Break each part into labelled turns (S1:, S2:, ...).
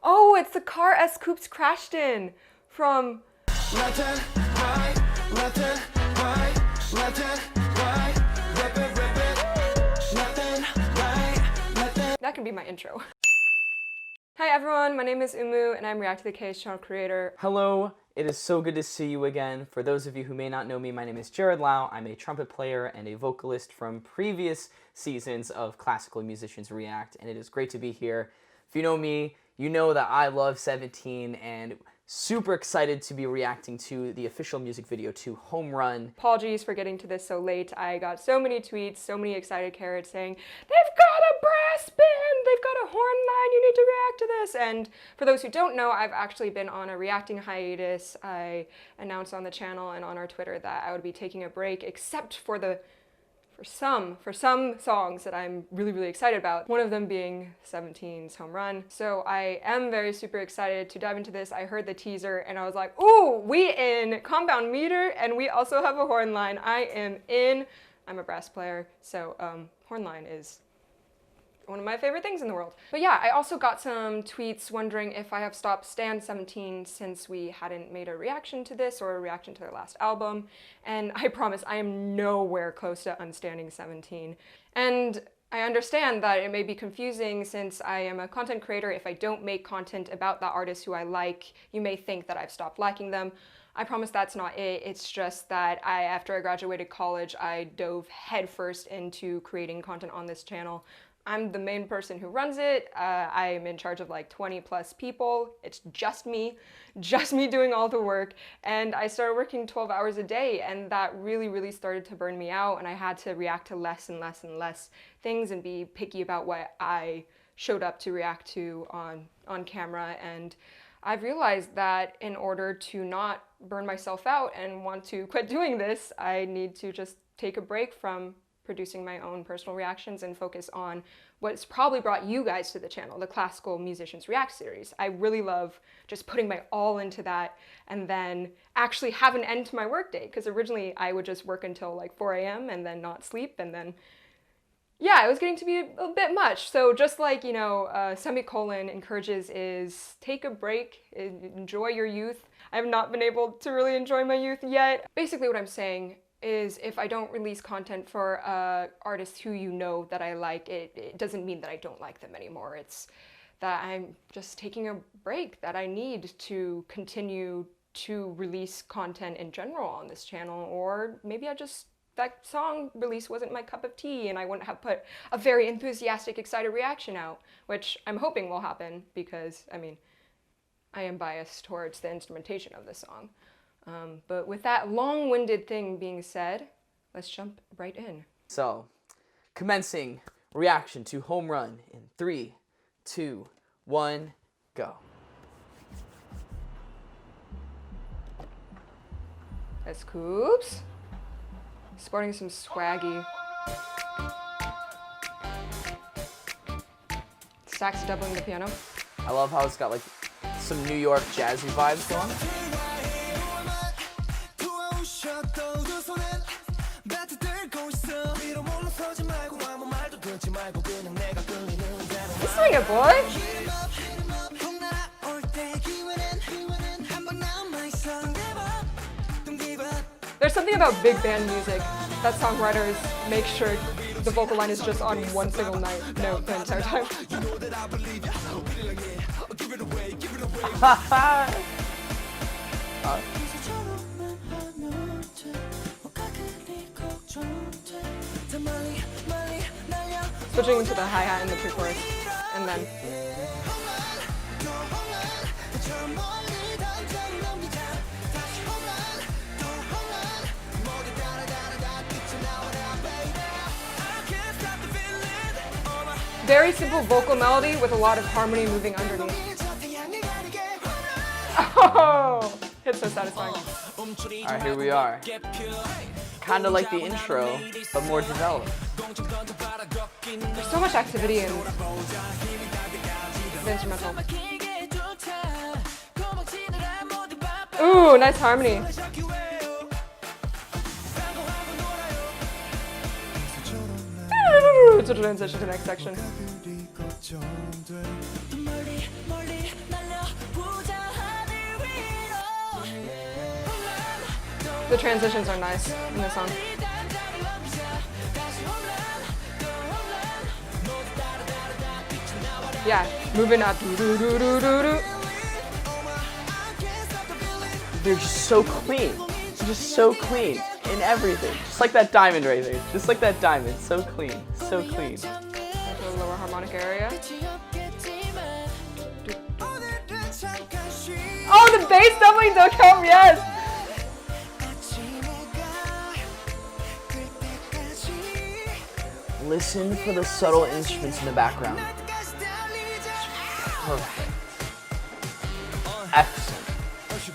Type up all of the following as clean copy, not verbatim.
S1: Oh, it's the car S Coops crashed in from... That can be my intro. Hi everyone, my name is Umu and I'm ReacttotheK's channel creator.
S2: Hello, it is so good to see you again. For those of you who may not know me, my name is Jarod Lau. I'm a trumpet player and a vocalist from previous seasons of Classical Musicians React, and it is great to be here. If you know me, you know that I love 17 and super excited to be reacting to the official music video to Home Run.
S1: Apologies for getting to this so late. I got so many tweets, so many excited carrots saying, they've got a brass band, they've got a horn line, you need to react to this. And for those who don't know, I've actually been on a reacting hiatus. I announced on the channel and on our Twitter that I would be taking a break, except for some songs that I'm really excited about, one of them being 17's Home Run. So I am very super excited to dive into this. I heard the teaser and I was like, ooh, we in compound meter and we also have a horn line. I am in. I'm a brass player, so horn line is one of my favorite things in the world. But yeah, I also got some tweets wondering if I have stopped stan 17 since we hadn't made a reaction to this or a reaction to their last album. And I promise I am nowhere close to unstanding 17. And I understand that it may be confusing since I am a content creator. If I don't make content about the artist who I like, you may think that I've stopped liking them. I promise that's not it. It's just that after I graduated college, I dove headfirst into creating content on this channel. I'm the main person who runs it. I'm in charge of like 20 plus people. It's just me doing all the work. And I started working 12 hours a day and that really started to burn me out, and I had to react to less and less things and be picky about what I showed up to react to on camera. And I've realized that in order to not burn myself out and want to quit doing this, I need to just take a break from producing my own personal reactions and focus on what's probably brought you guys to the channel, the Classical Musicians React series. I really love just putting my all into that and then actually have an end to my workday, because originally I would just work until like 4 a.m. and then not sleep, and then yeah, it was getting to be a bit much. So just like, you know, Semicolon encourages is take a break, enjoy your youth. I have not been able to really enjoy my youth yet. Basically what I'm saying is if I don't release content for artists who you know that I like, it doesn't mean that I don't like them anymore. It's that I'm just taking a break that I need to continue to release content in general on this channel, or maybe that song release wasn't my cup of tea and I wouldn't have put a very enthusiastic, excited reaction out, which I'm hoping will happen because, I mean, I am biased towards the instrumentation of this song. But with that long-winded thing being said, let's jump right in.
S2: So, commencing reaction to Home Run in 3, 2, 1, go.
S1: That's Coops. Sporting some swaggy. Sax doubling the piano.
S2: I love how it's got like some New York jazzy vibes going.
S1: Sing it, boy! There's something about big band music that songwriters make sure the vocal line is just on one single note the entire time. Switching into the hi-hat in the pre-chorus, and then very simple vocal melody with a lot of harmony moving underneath. Oh, it's so satisfying.
S2: Alright, here we are. Kind of like the intro, but more developed.
S1: There's so much activity in the instrumental. Ooh, nice harmony. To transition to the next section. The transitions are nice in this song. Yeah, moving up.
S2: They're just so clean. Just so clean in everything. Just like that diamond right there. Just like that diamond. So clean. So clean.
S1: Back to the lower harmonic area. Oh, the bass definitely does come, yes!
S2: Listen for the subtle instruments in the background. Perfect. Excellent.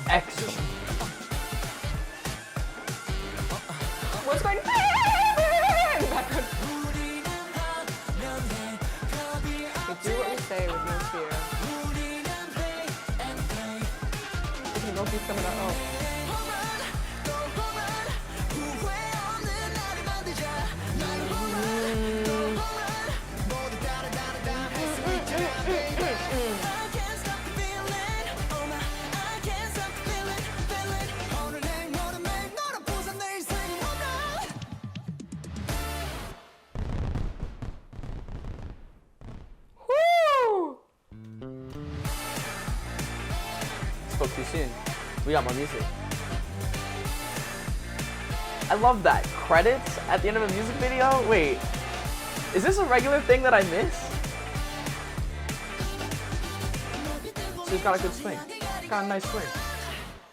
S2: Excellent.
S1: What's going on in the background? We do what we say with no fear. We can go through some of that. Oh.
S2: Spoke too soon. We got more music. I love that. Credits at the end of a music video? Wait, is this a regular thing that I miss? So he's got a good swing. He's got a nice swing.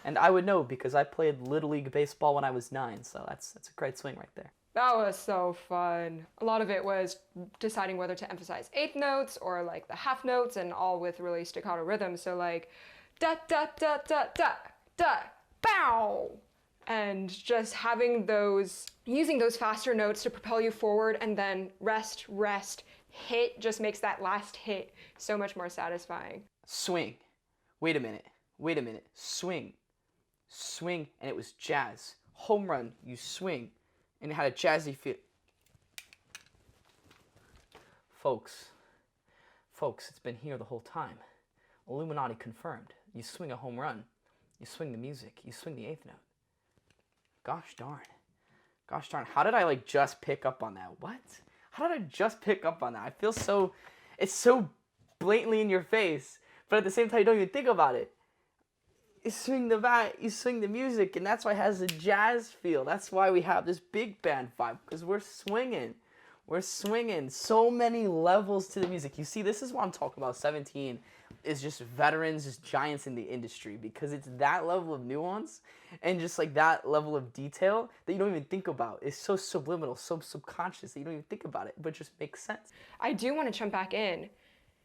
S2: And I would know because I played Little League Baseball when I was 9, so that's a great swing right there.
S1: That was so fun. A lot of it was deciding whether to emphasize eighth notes or like the half notes, and all with really staccato rhythms. So like da da da da da da bow, and just having those, using those faster notes to propel you forward, and then rest, rest, hit just makes that last hit so much more satisfying.
S2: Swing. Wait a minute. Wait a minute. Swing. Swing, and it was jazz. Home run, you swing, and it had a jazzy feel. Folks, it's been here the whole time. Illuminati confirmed. You swing a home run, you swing the music, you swing the eighth note. Gosh darn. Gosh darn, how did I like just pick up on that? What? How did I just pick up on that? I feel so, it's so blatantly in your face, but at the same time you don't even think about it. You swing the bat, you swing the music, and that's why it has a jazz feel. That's why we have this big band vibe, because we're swinging. We're swinging. So many levels to the music. You see, this is what I'm talking about. 17 is just veterans, just giants in the industry, because it's that level of nuance and just like that level of detail that you don't even think about. It's so subliminal, so subconscious that you don't even think about it, but it just makes sense.
S1: I do want to jump back in.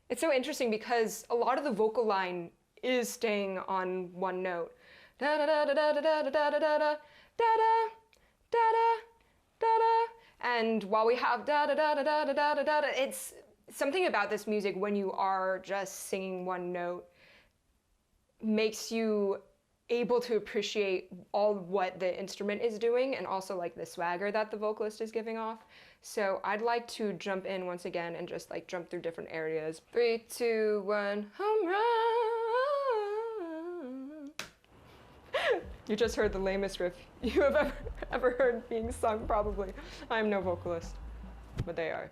S1: It's so interesting because a lot of the vocal line is staying on one note. Da da da da da da da da da da da da da da da. And while we have da da da da da da da da da, it's something about this music when you are just singing one note makes you able to appreciate all what the instrument is doing, and also like the swagger that the vocalist is giving off. So I'd like to jump in once again and just like jump through different areas. 3, 2, 1, home run. You just heard the lamest riff you have ever heard being sung, probably. I am no vocalist, but they are.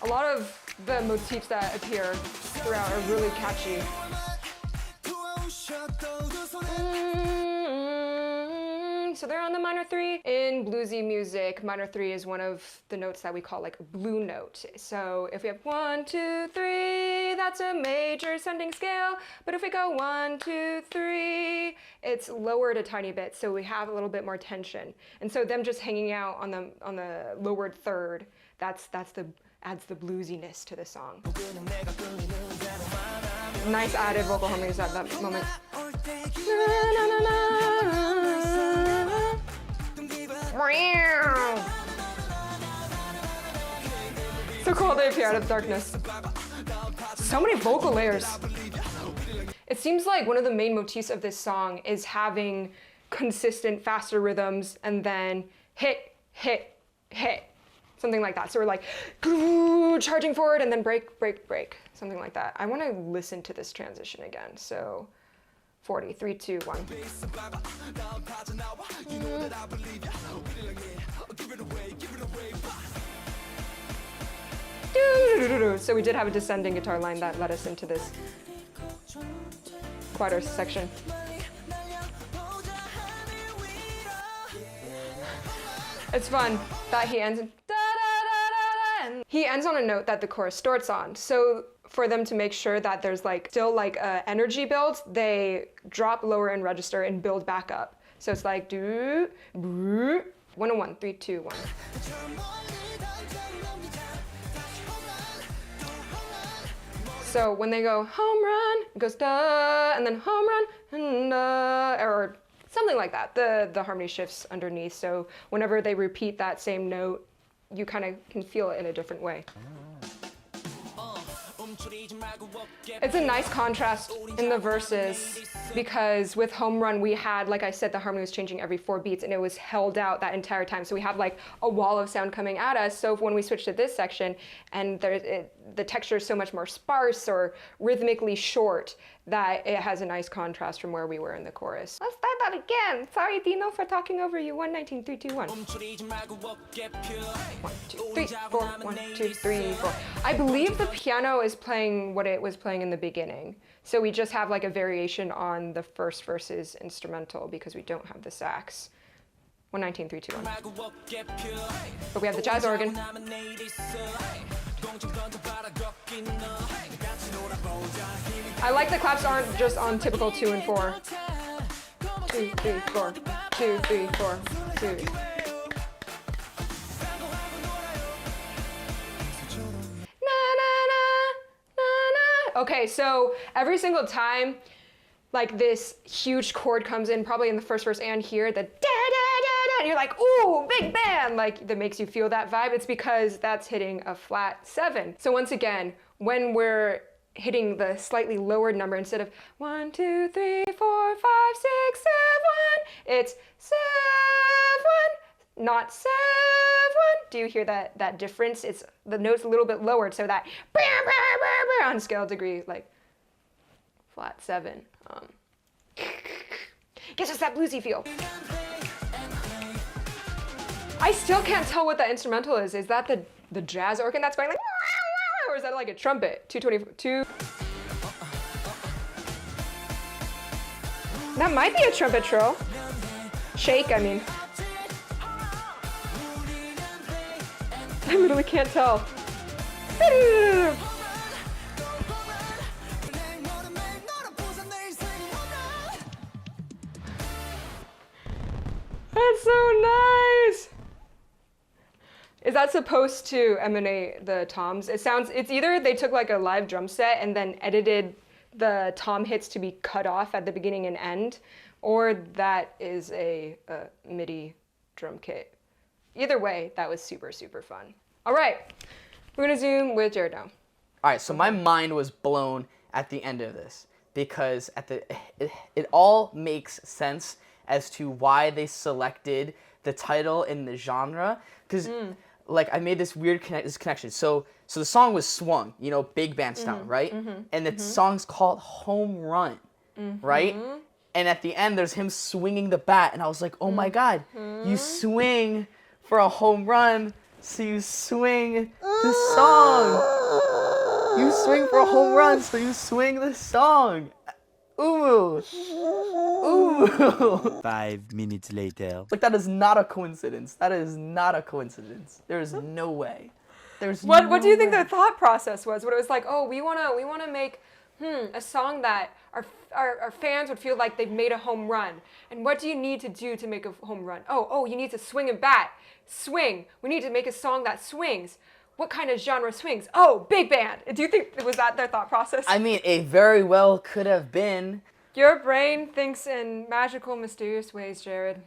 S1: A lot of the motifs that appear throughout are really catchy. So they're on the minor 3. In bluesy music, minor 3 is one of the notes that we call like a blue note. So if we have 1, 2, 3, that's a major ascending scale. But if we go 1, 2, 3, it's lowered a tiny bit, so we have a little bit more tension. And so them just hanging out on the lowered third, adds the bluesiness to the song. Nice added vocal harmonies at that moment. So cool they appear out of the darkness. So many vocal layers. It seems like one of the main motifs of this song is having consistent faster rhythms and then hit, hit, hit. something like that. So we're like charging forward and then break, break, break, something like that. I want to listen to this transition again. So 40, 3, 2, 1. So we did have a descending guitar line that led us into this quieter section. It's fun that he ends in and he ends on a note that the chorus starts on. So for them to make sure that there's like still like energy build, they drop lower in register and build back up. So it's like do 101, 3, 2, 1. So when they go home run, it goes da, and then home run, and or something like that. The harmony shifts underneath. So whenever they repeat that same note, you kind of can feel it in a different way. It's a nice contrast in the verses because with home run we had, like I said, the harmony was changing every 4 beats and it was held out that entire time. So we have like a wall of sound coming at us. So when we switch to this section and the texture is so much more sparse or rhythmically short that it has a nice contrast from where we were in the chorus. Let's start that again. Sorry, Dino, for talking over you. 119, 3, 2, 1. 1, 2, 3, 4. 1, 2, 3, 4. I believe the piano is playing what it was playing in the beginning. So we just have like a variation on the first verse's instrumental because we don't have the sax. 119, 3, 2, 1. But we have the jazz organ. I like the claps aren't just on typical 2 and 4. 2, 3, 4. 2, 3, 4. 2. Okay, so every single time like this huge chord comes in, probably in the first verse and here, the da da da da, and you're like, ooh, big band, like that makes you feel that vibe. It's because that's hitting a flat 7. So once again, when we're hitting the slightly lowered number, instead of 1, 2, 3, 4, 5, 6, 7, it's 7, not 7. Do you hear that difference? It's the note's a little bit lowered, so that on scale degree, like flat 7, gives us that bluesy feel. I still can't tell what that instrumental is. Is that the jazz organ that's going like, or is that like a trumpet? 222. That might be a trumpet trill. Shake, I mean. I literally can't tell. That's so nice. Is that supposed to emanate the toms? It's either they took like a live drum set and then edited the tom hits to be cut off at the beginning and end, or that is a MIDI drum kit. Either way, that was super, super fun. All right, we're gonna zoom with Jarod now.
S2: All right, so my mind was blown at the end of this because it all makes sense as to why they selected the title and the genre. Because like I made this weird connection. So the song was swung, you know, big band style, right? And the song's called Home Run, right? And at the end, there's him swinging the bat, and I was like, oh my God, you swing for a home run, so you swing the song. You swing for a home run, so you swing the song. Ooh. Ooh.
S3: 5 minutes later.
S2: Like, that is not a coincidence. That is not a coincidence. There's no way.
S1: What do you think their thought process was? When it was like, oh, we wanna make a song that our fans would feel like they've made a home run. And what do you need to do to make a home run? Oh, you need to swing a bat. Swing. We need to make a song that swings. What kind of genre swings? Oh, big band. Do you think, was that their thought process?
S2: I mean, it very well could have been.
S1: Your brain thinks in magical, mysterious ways, Jarod.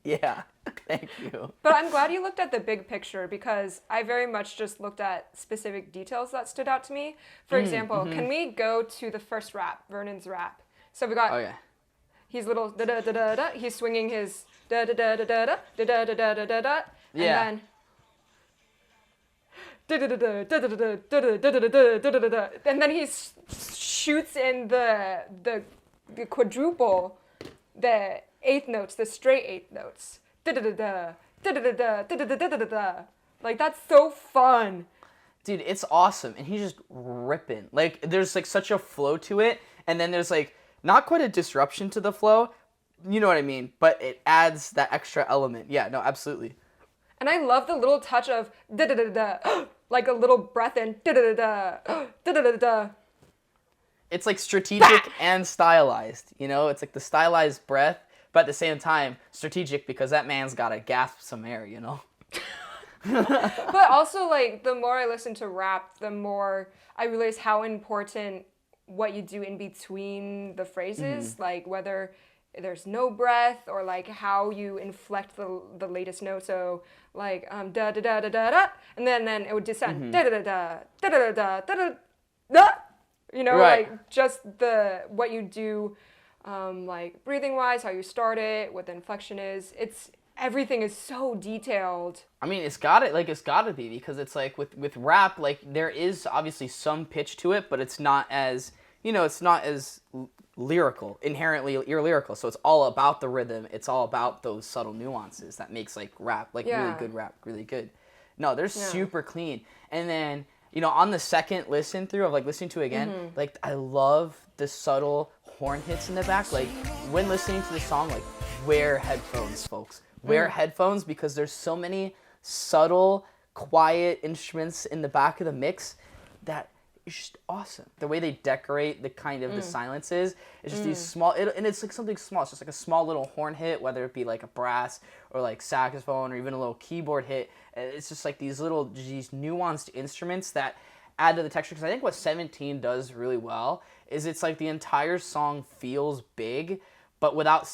S2: Yeah, thank you.
S1: But I'm glad you looked at the big picture because I very much just looked at specific details that stood out to me. For example, can we go to the first rap, Vernon's rap? So we got, he's little da da da da da, he's swinging his da da da da da da da da da da da da,
S2: Yeah.
S1: And then he shoots in the quadruple, the eighth notes, the straight eighth notes. Like, that's so fun.
S2: Dude, it's awesome, and he's just ripping. Like, there's like such a flow to it, and then there's like not quite a disruption to the flow, you know what I mean? But it adds that extra element. Yeah, no, absolutely.
S1: And I love the little touch of like a little breath in
S2: It's like strategic and stylized, you know? It's like the stylized breath, but at the same time strategic because that man's got to gasp some air, you know?
S1: But also, like, the more I listen to rap, the more I realize how important what you do in between the phrases, like whether there's no breath or like how you inflect the latest note. So like da da da da da da, and then it would descend da da da da da da da da da da. You know,
S2: Right.
S1: like just what you do, like breathing wise, how you start it, what the inflection is. Everything is so detailed.
S2: I mean, it's got to be because it's like with rap, like there is obviously some pitch to it, but it's not as, you know, it's not as lyrical, inherently lyrical. So it's all about the rhythm. It's all about those subtle nuances that makes like rap, like really good rap, really good. No, they're super clean. And then, you know, on the second listen through of like listening to it again, like I love the subtle horn hits in the back. Like when listening to the song, like wear headphones, folks. Wear headphones because there's so many subtle, quiet instruments in the back of the mix that is just awesome. The way they decorate the kind of the silences, it's just these small, and it's like something small. It's just like a small little horn hit, whether it be like a brass or like saxophone or even a little keyboard hit. It's just like these nuanced instruments that add to the texture. Because I think what 17 does really well is it's like the entire song feels big, but without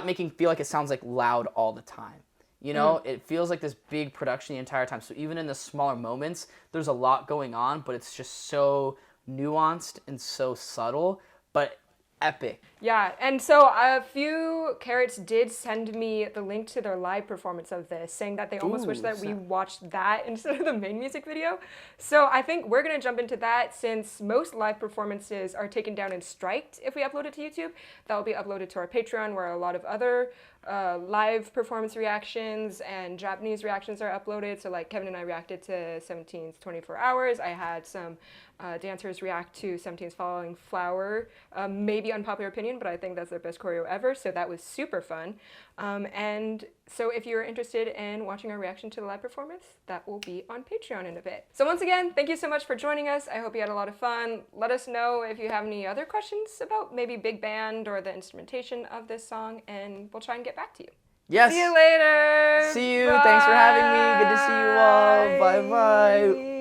S2: making feel like it sounds like loud all the time. You know, it feels like this big production the entire time. So even in the smaller moments, there's a lot going on, but it's just so nuanced and so subtle, but epic.
S1: Yeah, and so a few Carrots did send me the link to their live performance of this, saying that they almost wish that we watched that instead of the main music video. So I think we're going to jump into that since most live performances are taken down and striked if we upload it to YouTube. That will be uploaded to our Patreon where a lot of other live performance reactions and Japanese reactions are uploaded. So like Kevin and I reacted to 17's 24 Hours. I had some dancers react to 17's Falling Flower. Maybe unpopular opinion, but I think that's their best choreo ever. So that was super fun. And so if you're interested in watching our reaction to the live performance, that will be on Patreon in a bit. So once again, thank you so much for joining us. I hope you had a lot of fun. Let us know if you have any other questions about maybe big band or the instrumentation of this song, and we'll try and get back to you.
S2: Yes.
S1: See you later.
S2: See you.
S1: Bye.
S2: Thanks for having me. Good to see you all. Bye-bye.